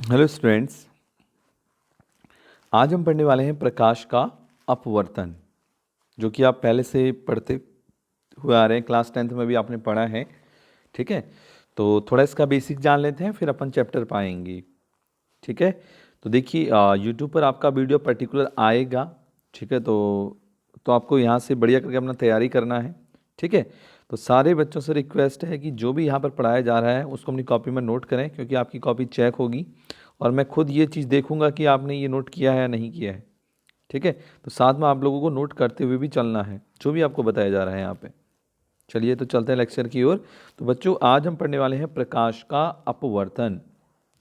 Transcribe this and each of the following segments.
Hello students, आज हम पढ़ने वाले हैं प्रकाश का अपवर्तन, जो कि आप पहले से पढ़ते हुए आ रहे हैं। क्लास 10th में भी आपने पढ़ा है। ठीक है, तो थोड़ा इसका बेसिक जान लेते हैं, फिर अपन चैप्टर पाएंगे। ठीक है, तो देखिए यूट्यूब पर आपका वीडियो पर्टिकुलर आएगा। ठीक है, तो आपको यहाँ से बढ़िया करके अपना तैयारी करना है। ठीक है, तो सारे बच्चों से रिक्वेस्ट है कि जो भी यहाँ पर पढ़ाया जा रहा है उसको अपनी कॉपी में नोट करें, क्योंकि आपकी कॉपी चेक होगी और मैं खुद ये चीज़ देखूंगा कि आपने ये नोट किया है या नहीं किया है। ठीक है, तो साथ में आप लोगों को नोट करते हुए भी चलना है जो भी आपको बताया जा रहा है यहाँ पे। चलिए तो चलते हैं लेक्चर की ओर। तो बच्चों, आज हम पढ़ने वाले हैं प्रकाश का अपवर्तन।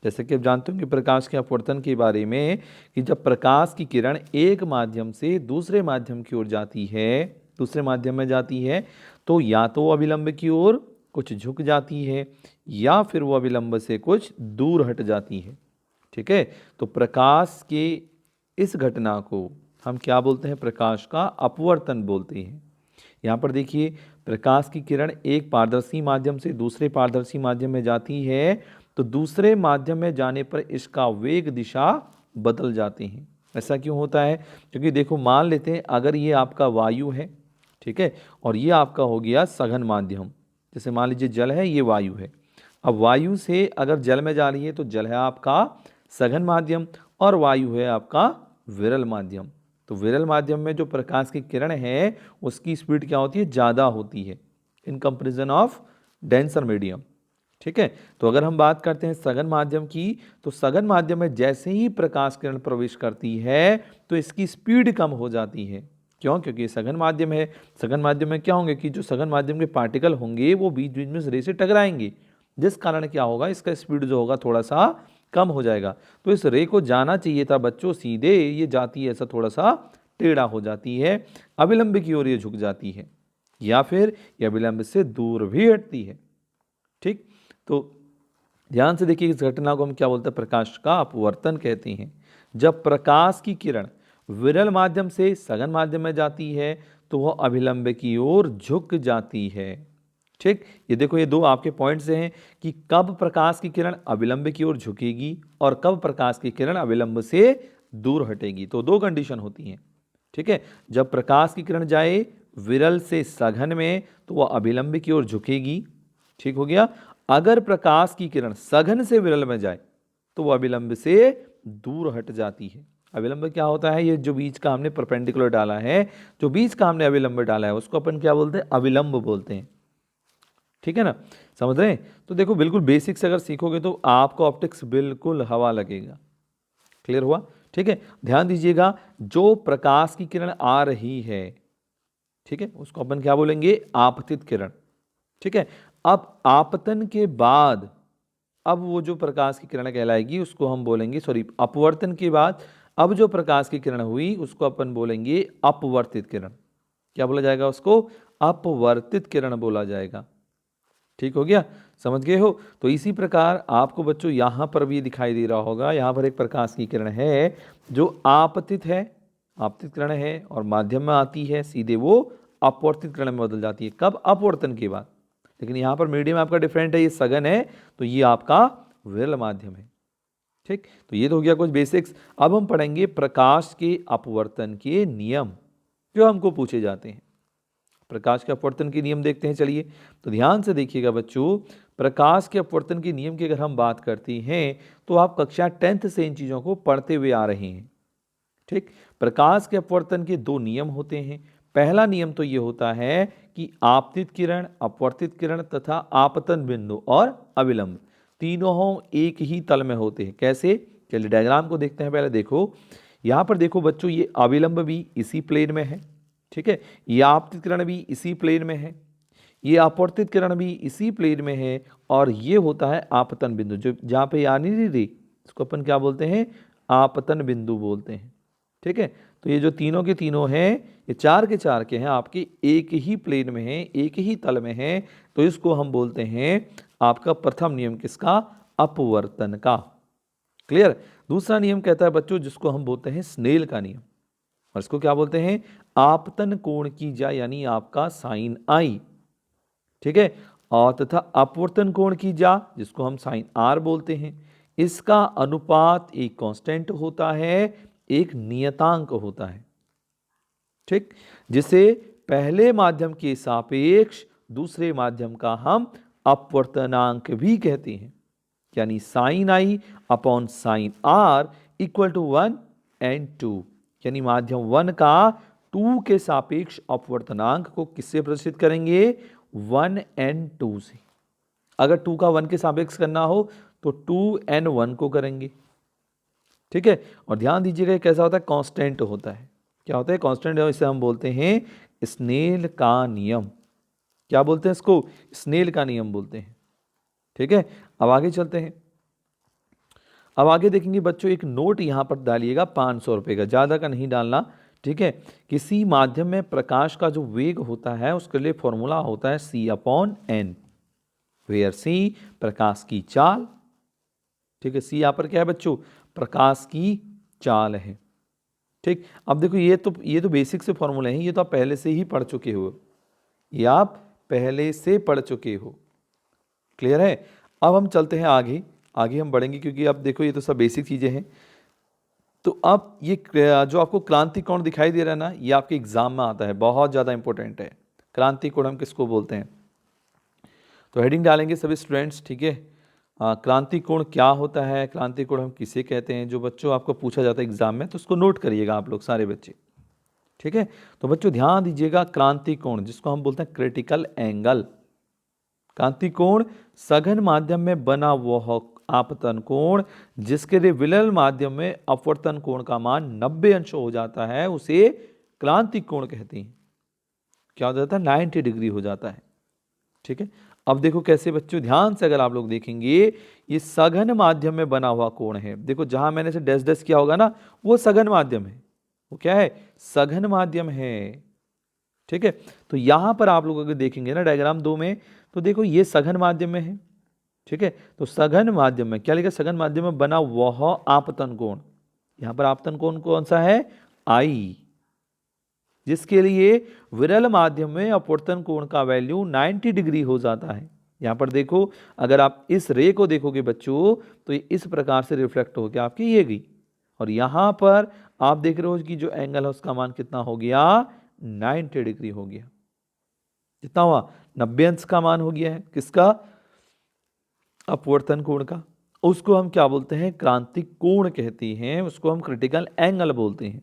जैसे कि आप जानते हो कि प्रकाश के अपवर्तन के बारे में, कि जब प्रकाश की किरण एक माध्यम से दूसरे माध्यम की ओर जाती है, दूसरे माध्यम में जाती है, तो या तो वो अभिलंब की ओर कुछ झुक जाती है या फिर वो अभिलंब से कुछ दूर हट जाती है। ठीक है, तो प्रकाश के इस घटना को हम क्या बोलते हैं? प्रकाश का अपवर्तन बोलते हैं। यहाँ पर देखिए, प्रकाश की किरण एक पारदर्शी माध्यम से दूसरे पारदर्शी माध्यम में जाती है, तो दूसरे माध्यम में जाने पर इसका वेग दिशा बदल जाते हैं। ऐसा क्यों होता है? क्योंकि देखो, मान लेते हैं अगर ये आपका वायु है, ठीक है, और ये आपका हो गया सघन माध्यम। जैसे मान लीजिए जल है, ये वायु है। अब वायु से अगर जल में जा रही है तो जल है आपका सघन माध्यम और वायु है आपका विरल माध्यम। तो विरल माध्यम में जो प्रकाश की किरण है उसकी स्पीड क्या होती है? ज़्यादा होती है in comparison of denser medium. ठीक है, तो अगर हम बात करते हैं सघन माध्यम की, तो सघन माध्यम में जैसे ही प्रकाश किरण प्रवेश करती है तो इसकी स्पीड कम हो जाती है। क्यों? क्योंकि ये सघन माध्यम है। सघन माध्यम में क्या होंगे कि जो सघन माध्यम के पार्टिकल होंगे वो बीच बीच में रे से टकराएंगे, जिस कारण क्या होगा, इसका स्पीड जो होगा थोड़ा सा कम हो जाएगा। तो इस रे को जाना चाहिए था बच्चों सीधे, ये जाती है ऐसा थोड़ा सा टेढ़ा हो जाती है, अभिलंब की ओर ये झुक जाती है, या फिर ये अभिलंब से दूर भी हटती है। ठीक, तो ध्यान से देखिए, इस घटना को हम क्या बोलते हैं? प्रकाश का अपवर्तन कहते हैं। जब प्रकाश की किरण विरल माध्यम से सघन माध्यम में जाती है तो वह अभिलंब की ओर झुक जाती है। ठीक, ये देखो, ये दो आपके पॉइंट्स हैं कि कब प्रकाश की किरण अभिलंब की ओर झुकेगी और कब प्रकाश की किरण अभिलंब से दूर हटेगी। तो दो कंडीशन होती हैं। ठीक है, जब प्रकाश की किरण जाए विरल से सघन में तो वह अभिलंब की ओर झुकेगी। ठीक हो गया। अगर प्रकाश की किरण सघन से विरल में जाए तो वह अभिलंब से दूर हट जाती है। अभिलंब क्या होता है? ये जो बीच का हमने परपेंडिकुलर डाला है, जो बीच का हमने अभिलंब डाला है उसको अपन क्या बोलते हैं? अविलंब बोलते हैं। ठीक है ना, समझ रहे हैं? तो देखो, बिल्कुल बेसिक से अगर सीखोगे तो आपको ऑप्टिक्स बिल्कुल हवा लगेगा। क्लियर हुआ? ठीक है, ध्यान दीजिएगा, जो प्रकाश की किरण आ रही है, ठीक है, उसको अपन क्या बोलेंगे? आपतित किरण। ठीक है, अब आपतन के बाद अब वो जो प्रकाश की किरण कहलाएगी उसको हम बोलेंगे, सॉरी, अपवर्तन के बाद अब जो प्रकाश की किरण हुई उसको अपन बोलेंगे अपवर्तित किरण। क्या बोला जाएगा उसको? अपवर्तित किरण बोला जाएगा। ठीक हो गया, समझ गए हो? तो इसी प्रकार आपको बच्चों यहाँ पर भी दिखाई दे रहा होगा, यहाँ पर एक प्रकाश की किरण है जो आपतित है, आपतित किरण है और माध्यम में आती है, सीधे वो अपवर्तित किरण में बदल जाती है। कब? अपवर्तन के बाद। लेकिन यहाँ पर मीडियम आपका डिफरेंट है, ये सघन है तो ये आपका विरल माध्यम है। ठीक, तो ये तो हो गया कुछ बेसिक्स। अब हम पढ़ेंगे प्रकाश के अपवर्तन के नियम जो हमको पूछे जाते हैं। प्रकाश के अपवर्तन के नियम देखते हैं, चलिए। तो ध्यान से देखिएगा बच्चों, प्रकाश के अपवर्तन के नियम की अगर हम बात करते हैं तो आप कक्षा 10th से इन चीज़ों को पढ़ते हुए आ रहे हैं। ठीक, प्रकाश के अपवर्तन के दो नियम होते हैं। पहला नियम तो ये होता है कि आपतित किरण, अपवर्तित किरण तथा आपतन बिंदु और अविलंब तीनों एक ही तल में होते हैं। कैसे? चलिए डायग्राम को देखते हैं। पहले देखो, यहाँ पर देखो बच्चों, ये अविलंब भी इसी प्लेन में है। ठीक है, ये आपतित किरण भी इसी प्लेन में है, ये अपवर्तित किरण भी इसी प्लेन में है, और ये होता है आपतन बिंदु, जो जहाँ पे आ नहीं रही, इसको अपन क्या बोलते हैं? आपतन बिंदु बोलते हैं। ठीक है, तो ये जो तीनों के तीनों हैं, ये चार के चार के हैं, आपके एक ही प्लेन में हैं, एक ही तल में हैं, तो इसको हम बोलते हैं आपका प्रथम नियम किसका? अपवर्तन का। क्लियर? दूसरा नियम कहता है बच्चों, जिसको हम बोलते हैं स्नेल का नियम, और इसको क्या बोलते हैं? आपतन कोण की जा, यानी आपका साइन आई। ठीक है, और तथा अपवर्तन कोण की जा, जिसको हम साइन आर बोलते हैं। इसका अनुपात एक कांस्टेंट होता है, एक नियतांक होता है, ठीक, जिसे पहले माध्यम के सापेक्ष दूसरे माध्यम का हम अपवर्तनांक भी कहते हैं, यानी sine I upon sine R equal to 1 and 2, यानी माध्यम 1 का 2 के सापेक्ष अपवर्तनांक को किससे प्रदर्शित करेंगे? 1 एंड 2 से। अगर 2 का 1 के सापेक्ष करना हो तो 2 एंड 1 को करेंगे, ठीक है। और ध्यान दीजिएगा कैसा होता है, कांस्टेंट होता है। क्या होता है? कांस्टेंट। इसे हम बोलते हैं स्नेल का नियम। क्या बोलते हैं इसको? स्नेल का नियम बोलते हैं, ठीक है। अब आगे चलते हैं। अब आगे देखेंगे बच्चों, एक नोट यहां पर डालिएगा 500 रुपए का, ज्यादा का नहीं डालना, ठीक है। किसी माध्यम में प्रकाश का जो वेग होता है उसके लिए फॉर्मूला होता है c upon N, where c प्रकाश की चाल, ठीक है। c यहां पर क्या है बच्चों? प्रकाश की चाल है, ठीक। अब देखो ये तो बेसिक से फॉर्मूले हैं, ये तो आप पहले से ही पढ़ चुके हो, ये आप पहले से पढ़ चुके हो, क्लियर है। अब हम चलते हैं आगे, आगे हम बढ़ेंगे क्योंकि अब देखो ये तो सब बेसिक चीजें हैं। तो अब ये जो आपको क्रांति कोण दिखाई दे रहा है ना, ये आपके एग्जाम में आता है, बहुत ज्यादा इंपॉर्टेंट है। क्रांति कोण हम किसको बोलते हैं? तो हेडिंग डालेंगे सभी स्टूडेंट्स, ठीक है। क्रांति कोण क्या होता है, क्रांति कोण हम किसे कहते हैं, जो बच्चों आपको पूछा जाता है एग्जाम में, तो उसको नोट करिएगा आप लोग सारे बच्चे, ठीक है। तो बच्चों ध्यान दीजिएगा, क्रांति कोण जिसको हम बोलते हैं क्रिटिकल एंगल, क्रांति कोण सघन माध्यम में बना वह आपतन कोण जिसके लिए विरल माध्यम में अपवर्तन कोण का मान 90 अंश हो जाता है, उसे क्रांति कोण कहते हैं। क्या हो जाता है? 90 डिग्री हो जाता है, ठीक है। अब देखो कैसे बच्चों, ध्यान से अगर आप लोग देखेंगे, ये सघन माध्यम में बना हुआ कोण है। देखो जहां मैंने से डैश डैश किया होगा ना, वो सघन माध्यम है, वो क्या है? सघन माध्यम है, ठीक है। तो यहां पर आप लोग अगर देखेंगे ना डायग्राम 2 में, तो देखो ये सघन माध्यम में है, ठीक है। तो सघन माध्यम में क्या लिखा? सघन माध्यम में बना वह आपतन कोण, यहां पर आपतन कोण कौन सा है? आई, जिसके लिए विरल माध्यम में अपवर्तन कोण का वैल्यू 90 डिग्री हो जाता है। यहां पर देखो, अगर आप इस रे को देखोगे बच्चों, तो ये इस प्रकार से रिफ्लेक्ट होकर आपकी ये गई, और यहां पर आप देख रहे हो कि जो एंगल है उसका मान कितना हो गया? 90 डिग्री हो गया। कितना हुआ? 90 अंश का मान हो गया है, किसका? अपवर्तन कोण का। उसको हम क्या बोलते हैं? क्रांतिक कोण कहते हैं, उसको हम क्रिटिकल एंगल बोलते हैं,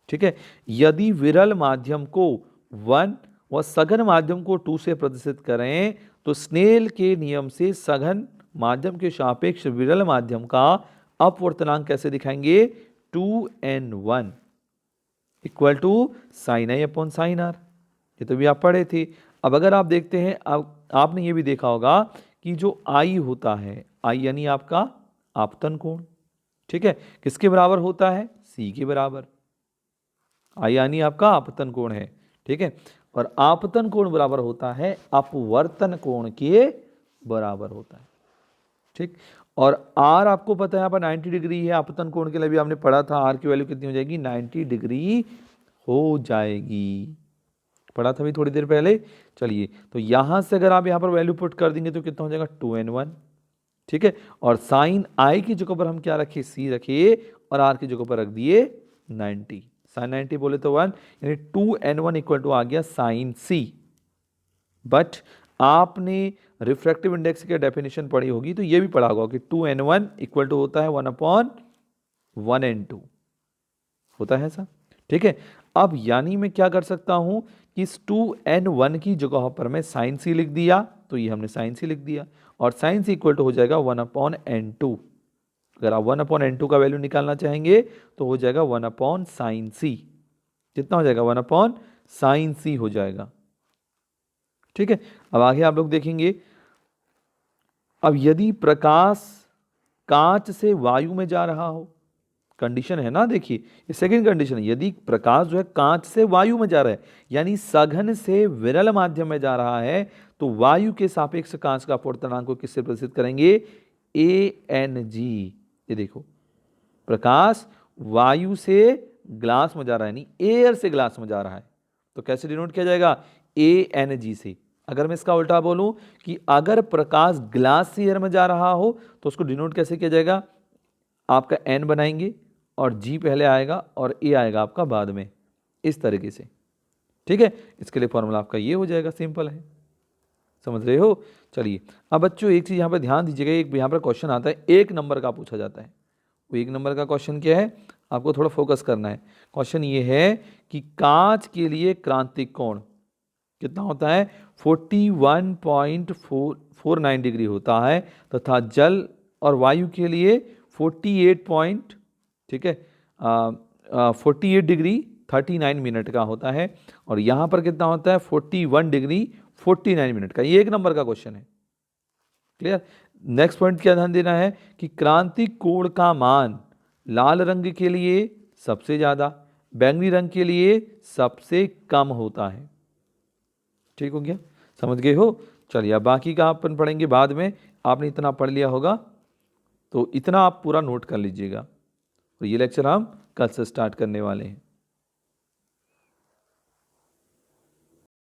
ठीक है। यदि विरल माध्यम को 1 व सघन माध्यम को 2 से प्रदर्शित करें तो स्नेल के नियम से सघन माध्यम के सापेक्ष विरल माध्यम का अपवर्तनांक कैसे दिखाएंगे? 2n1 equal to sine I upon sine R, ये तो भी आप पढ़े थे। अब अगर आप देखते हैं, अब आपने ये भी देखा होगा कि जो आई होता है, आई यानी आपका आपतन कोण, ठीक है, किसके बराबर होता है? सी के बराबर। आई यानी आपका आपतन कोण है, ठीक है। और आपतन कोण बराबर होता है अपवर्तन कोण के बराबर होता है, ठीक। और आर आपको पता है यहाँ पर 90 डिग्री है, आपतन कोण के लिए भी आपने पढ़ा था, आर की वैल्यू कितनी हो जाएगी? 90 डिग्री हो जाएगी, पढ़ा था भी थोड़ी देर पहले। चलिए, तो यहां से अगर आप यहाँ पर वैल्यू पुट कर देंगे तो कितना हो जाएगा? 2n1, ठीक है। और साइन आई की जगह पर हम क्या रखे? सी रखे, और आर की जगह पर रख दिए 90। साइन 90 बोले तो 1, यानी 2n1 इक्वल टू आ गया साइन सी। बट आपने रिफ्रैक्टिव इंडेक्स की डेफिनेशन पढ़ी होगी तो ये भी पढ़ा होगा कि 2n1 इक्वल टू होता है 1/1n2, होता है ऐसा, ठीक है। अब यानी मैं क्या कर सकता हूं कि इस 2n1 की जगह पर मैं साइन सी लिख दिया, तो ये हमने साइन सी लिख दिया, और साइन सी इक्वल टू हो जाएगा 1/n2। अगर आप 1/n2 का वैल्यू निकालना चाहेंगे तो हो जाएगा 1/sin c। कितना हो जाएगा? 1/sin c हो जाएगा, ठीक है। अब आगे आप लोग देखेंगे, अब यदि प्रकाश कांच से वायु में जा रहा हो, कंडीशन है ना, देखिए ये सेकंड कंडीशन है, यदि प्रकाश जो है कांच से वायु में जा रहा है, यानी सघन से विरल माध्यम में जा रहा है, तो वायु के सापेक्ष कांच का अपवर्तनांक को किससे प्रदर्शित करेंगे? Ag। ये देखो, प्रकाश वायु से ग्लास में जा रहा है, यानी एयर से ग्लास में जा रहा है, तो कैसे डिनोट किया जाएगा? Ag से। अगर मैं इसका उल्टा बोलूं कि अगर प्रकाश ग्लास से एयर में जा रहा हो तो उसको डिनोट कैसे किया जाएगा, आपका n बनाएंगे और g पहले आएगा और a आएगा आपका बाद में, इस तरीके से। ठीक है, इसके लिए फॉर्मूला आपका ये हो जाएगा, सिंपल है, समझ रहे हो। चलिए अब बच्चों एक चीज़ यहाँ पर ध्यान दीजिएगा, एक यहाँ पर क्वेश्चन आता है 1 नंबर का पूछा जाता है। वो 1 नंबर का क्वेश्चन क्या है, आपको थोड़ा फोकस करना है। क्वेश्चन ये है कि कांच के लिए क्रांतिक कोण कितना होता है, 41.49 डिग्री होता है, तथा जल और वायु के लिए 48 ठीक है 48 डिग्री 39 मिनट का होता है, और यहाँ पर कितना होता है 41 डिग्री 49 मिनट का। ये 1 नंबर का क्वेश्चन है, क्लियर। नेक्स्ट पॉइंट क्या ध्यान देना है कि क्रांतिक कोण का मान लाल रंग के लिए सबसे ज़्यादा, बैंगनी रंग के लिए सबसे कम होता है। ठीक हो गया, समझ गए हो। चलिए अब बाकी का अपन पढ़ेंगे बाद में, आपने इतना पढ़ लिया होगा तो इतना आप पूरा नोट कर लीजिएगा, और ये लेक्चर हम कल से स्टार्ट करने वाले हैं।